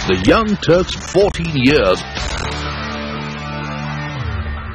The Young Turks 14 years.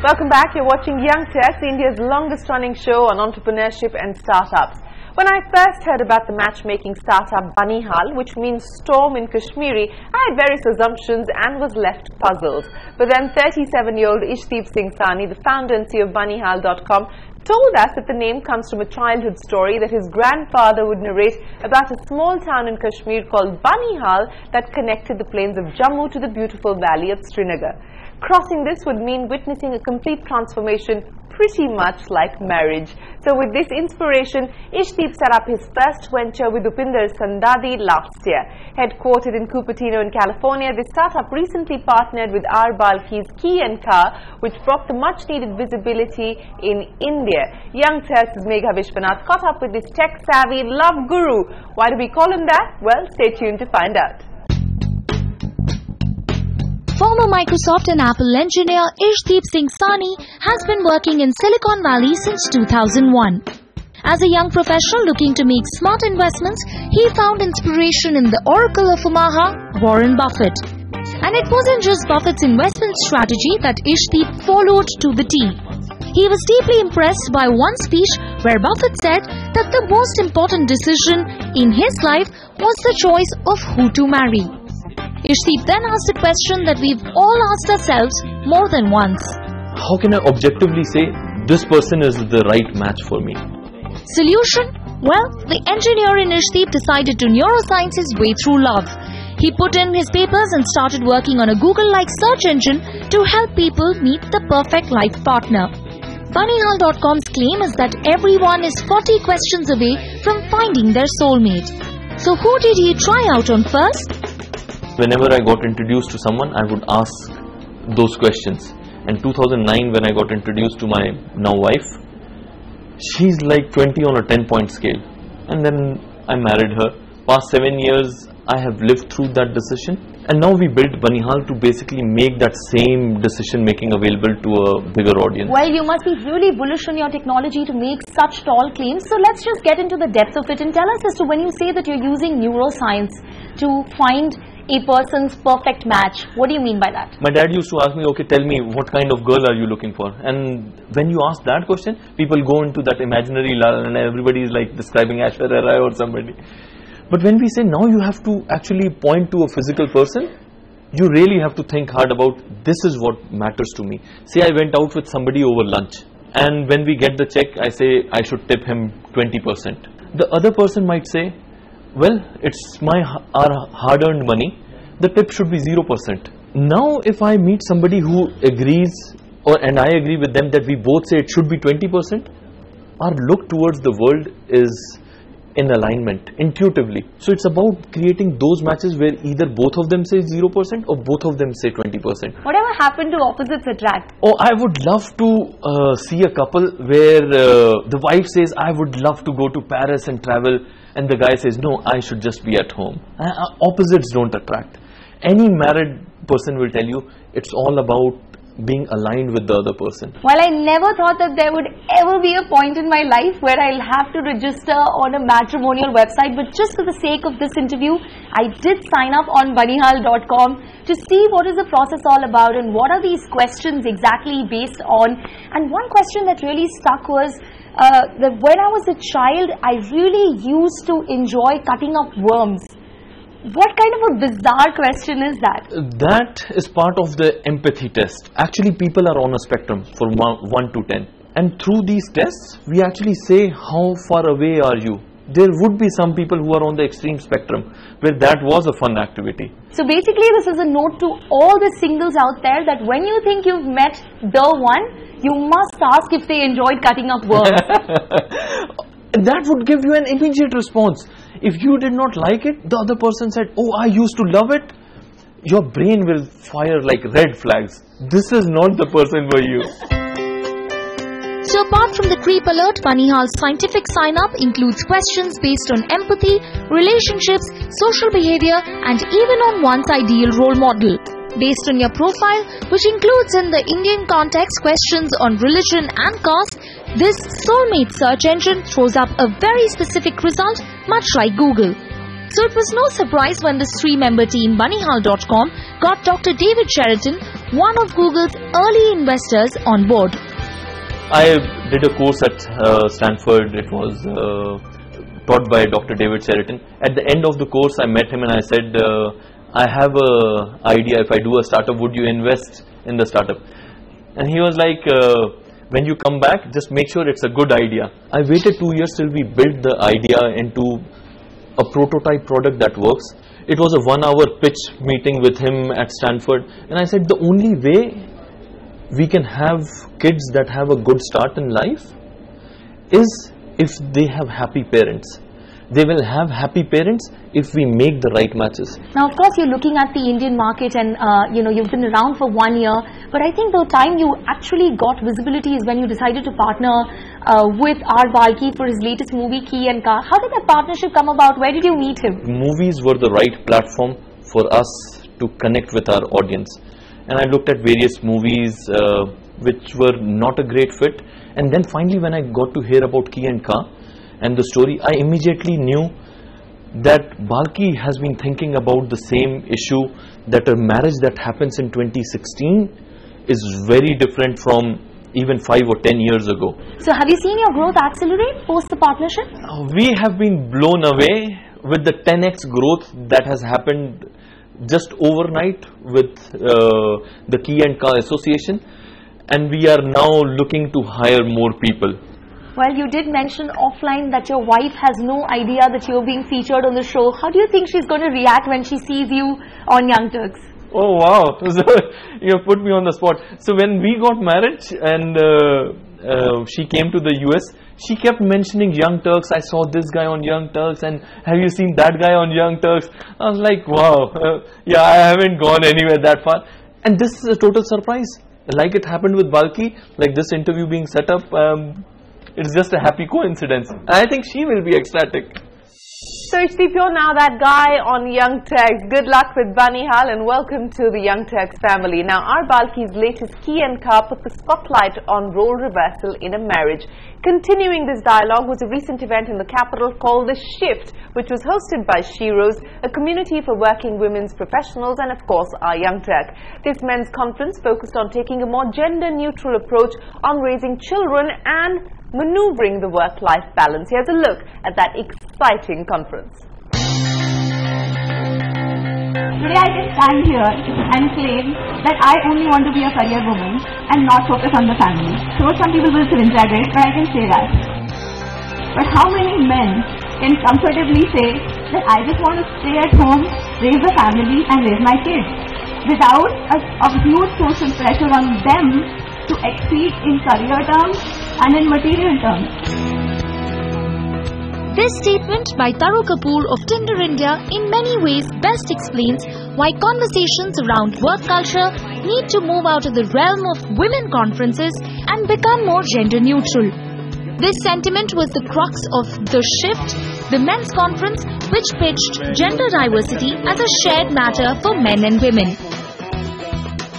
Welcome back. You're watching Young Turks, India's longest running show on entrepreneurship and startups. When I first heard about the matchmaking startup Banal, which means storm in Kashmiri, I had various assumptions and was left puzzled. But then 37-year-old Ishdeep Singh Sani, the founder and CEO of Banal.com, told us that the name comes from a childhood story that his grandfather would narrate about a small town in Kashmir called Banal that connected the plains of Jammu to the beautiful valley of Srinagar. Crossing this would mean witnessing a complete transformation, pretty much like marriage. So with this inspiration, Ishdeep set up his first venture with Upinder Sandadi last year. Headquartered in Cupertino in California, this startup recently partnered with R. Balki's Key & Car, which brought the much-needed visibility in India. Young Turks' Megha Vishwanath caught up with this tech-savvy love guru. Why do we call him that? Well, stay tuned to find out. Former Microsoft and Apple engineer Ishdeep Singh Sani has been working in Silicon Valley since 2001. As a young professional looking to make smart investments, he found inspiration in the oracle of Omaha, Warren Buffett. And it wasn't just Buffett's investment strategy that Ishdeep followed to the T. He was deeply impressed by one speech where Buffett said that the most important decision in his life was the choice of who to marry. Ishdeep then asked a question that we've all asked ourselves more than once. How can I objectively say this person is the right match for me? Solution? Well, the engineer in Ishdeep decided to neuroscience his way through love. He put in his papers and started working on a Google-like search engine to help people meet the perfect life partner. Banal.com's claim is that everyone is 40 questions away from finding their soulmate. So who did he try out on first? Whenever I got introduced to someone, I would ask those questions. In 2009, when I got introduced to my now wife, she's like 20 on a 10-point scale. And then I married her. Past 7 years, I have lived through that decision. And now we built Banal to basically make that same decision making available to a bigger audience. Well, you must be really bullish on your technology to make such tall claims. So let's just get into the depth of it and tell us as to when you say that you're using neuroscience to find a person's perfect match. What do you mean by that? My dad used to ask me, okay, tell me what kind of girl are you looking for? And when you ask that question, people go into that imaginary lull and everybody is like describing Aishwarya Rai or somebody. But when we say now you have to actually point to a physical person, you really have to think hard about this is what matters to me. Say I went out with somebody over lunch and when we get the check, I say I should tip him 20%. The other person might say, well, it's our hard-earned money, the tip should be 0%. Now if I meet somebody who agrees and I agree with them that we both say it should be 20%, our look towards the world is in alignment, intuitively. So it's about creating those matches where either both of them say 0% or both of them say 20%. Whatever happened to opposites attract? Oh, I would love to see a couple where the wife says, I would love to go to Paris and travel, and the guy says, no, I should just be at home. Opposites don't attract. Any married person will tell you it's all about being aligned with the other person. Well, I never thought that there would ever be a point in my life where I'll have to register on a matrimonial website, but just for the sake of this interview, I did sign up on Banal.com to see what is the process all about and what are these questions exactly based on. And one question that really stuck was that when I was a child, I really used to enjoy cutting up worms. What kind of a bizarre question is that? That is part of the empathy test. Actually, people are on a spectrum from 1 to 10. And through these tests, we actually say how far away are you. There would be some people who are on the extreme spectrum where that was a fun activity. So basically, this is a note to all the singles out there that when you think you've met the one, you must ask if they enjoyed cutting up worms. That would give you an immediate response. If you did not like it, the other person said, oh, I used to love it, your brain will fire like red flags. This is not the person for you. So apart from the creep alert, Banal's scientific sign-up includes questions based on empathy, relationships, social behavior, and even on one's ideal role model. Based on your profile, which includes in the Indian context questions on religion and caste, this soulmate search engine throws up a very specific result, much like Google. So it was no surprise when this 3-member team, Banal.com, got Dr. David Sheraton, one of Google's early investors, on board. I did a course at Stanford. It was taught by Dr. David Sheraton. At the end of the course, I met him and I said, I have an idea. If I do a startup, would you invest in the startup? And he was like, when you come back, just make sure it's a good idea. I waited 2 years till we built the idea into a prototype product that works. It was a 1-hour pitch meeting with him at Stanford, and I said the only way we can have kids that have a good start in life is if they have happy parents. They will have happy parents if we make the right matches. Now, of course, you're looking at the Indian market and, you've been around for 1 year. But I think the time you actually got visibility is when you decided to partner with R. Balki for his latest movie, Key and Car. How did that partnership come about? Where did you meet him? Movies were the right platform for us to connect with our audience. And I looked at various movies which were not a great fit. And then finally, when I got to hear about Key and Car and the story, I immediately knew that Balki has been thinking about the same issue, that a marriage that happens in 2016 is very different from even 5 or 10 years ago. So have you seen your growth accelerate post the partnership? We have been blown away with the 10x growth that has happened just overnight with the Key and Car Association, and we are now looking to hire more people. Well, you did mention offline that your wife has no idea that you're being featured on the show. How do you think she's going to react when she sees you on Young Turks? Oh wow, so you put me on the spot. So when we got married and she came to the US, she kept mentioning Young Turks. I saw this guy on Young Turks, and have you seen that guy on Young Turks? I was like, wow, yeah, I haven't gone anywhere that far. And this is a total surprise. Like it happened with Balki, like this interview being set up, it's just a happy coincidence. I think she will be ecstatic. So Ishdeep, you're now that guy on Young Turks. Good luck with Banal and welcome to the Young Turks family. Now, R. Balki's latest Key and Car put the spotlight on role reversal in a marriage. Continuing this dialogue was a recent event in the capital called The Shift, which was hosted by Sheroes, a community for working women's professionals, and of course our Young Turk. This men's conference focused on taking a more gender-neutral approach on raising children and maneuvering the work-life balance. Here's a look at that exciting conference. Today I can stand here and claim that I only want to be a career woman and not focus on the family. So some people will cringe at it, but I can say that. But how many men can comfortably say that I just want to stay at home, raise a family and raise my kids without a huge social pressure on them to exceed in career terms and in material terms? This statement by Taru Kapoor of Tinder India in many ways best explains why conversations around work culture need to move out of the realm of women conferences and become more gender neutral. This sentiment was the crux of The Shift, the men's conference which pitched gender diversity as a shared matter for men and women.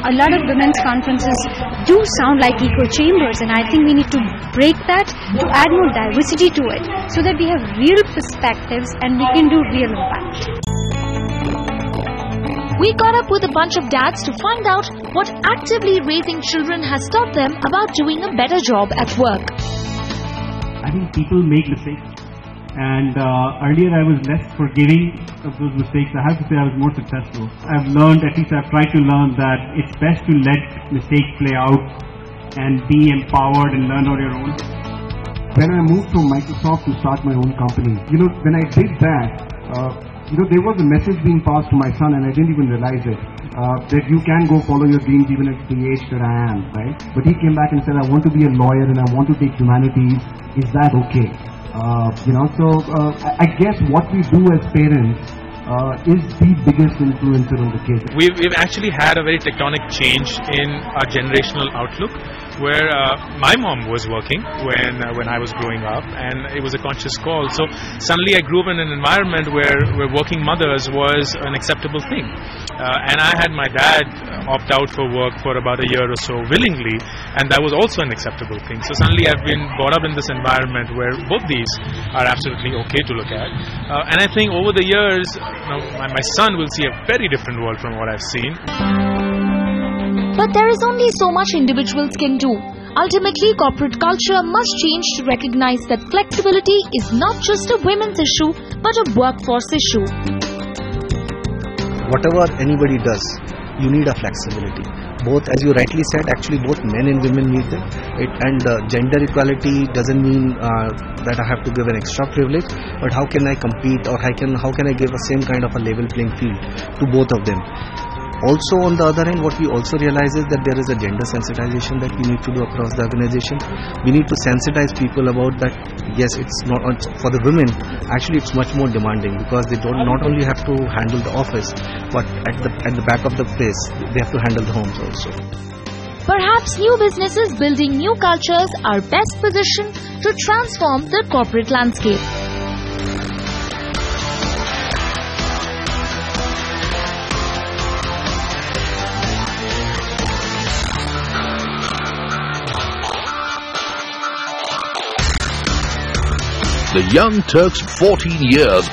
A lot of women's conferences do sound like echo chambers, and I think we need to break that to add more diversity to it so that we have real perspectives and we can do real impact. We caught up with a bunch of dads to find out what actively raising children has taught them about doing a better job at work. I think people make mistakes, and earlier I was less forgiving of those mistakes. I have to say I was more successful. I've learned, at least I've tried to learn, that it's best to let mistakes play out and be empowered and learn on your own. When I moved from Microsoft to start my own company, when I did that, there was a message being passed to my son, and I didn't even realize it, that you can go follow your dreams even at the age that I am, right? But he came back and said, I want to be a lawyer and I want to take humanities. Is that okay? I guess what we do as parents is the biggest influencer on the kids. We've actually had a very tectonic change in our generational outlook, where my mom was working when I was growing up, and it was a conscious call. So suddenly I grew up in an environment where working mothers was an acceptable thing, and I had my dad opt out for work for about a year or so willingly, and that was also an acceptable thing. So suddenly I've been brought up in this environment where both these are absolutely okay to look at, and I think over the years, my son will see a very different world from what I've seen. But there is only so much individuals can do. Ultimately, corporate culture must change to recognize that flexibility is not just a women's issue, but a workforce issue. Whatever anybody does, you need a flexibility. Both, as you rightly said, actually both men and women need them. Gender equality doesn't mean that I have to give an extra privilege, but how can I compete, or how can I give a same kind of a level playing field to both of them? Also, on the other hand, what we also realize is that there is a gender sensitization that we need to do across the organization. We need to sensitize people about that. Yes, it's not for the women. Actually, it's much more demanding, because they don't not only have to handle the office, but at the back of the place, they have to handle the homes also. Perhaps new businesses building new cultures are best positioned to transform the corporate landscape. The Young Turks' 14 years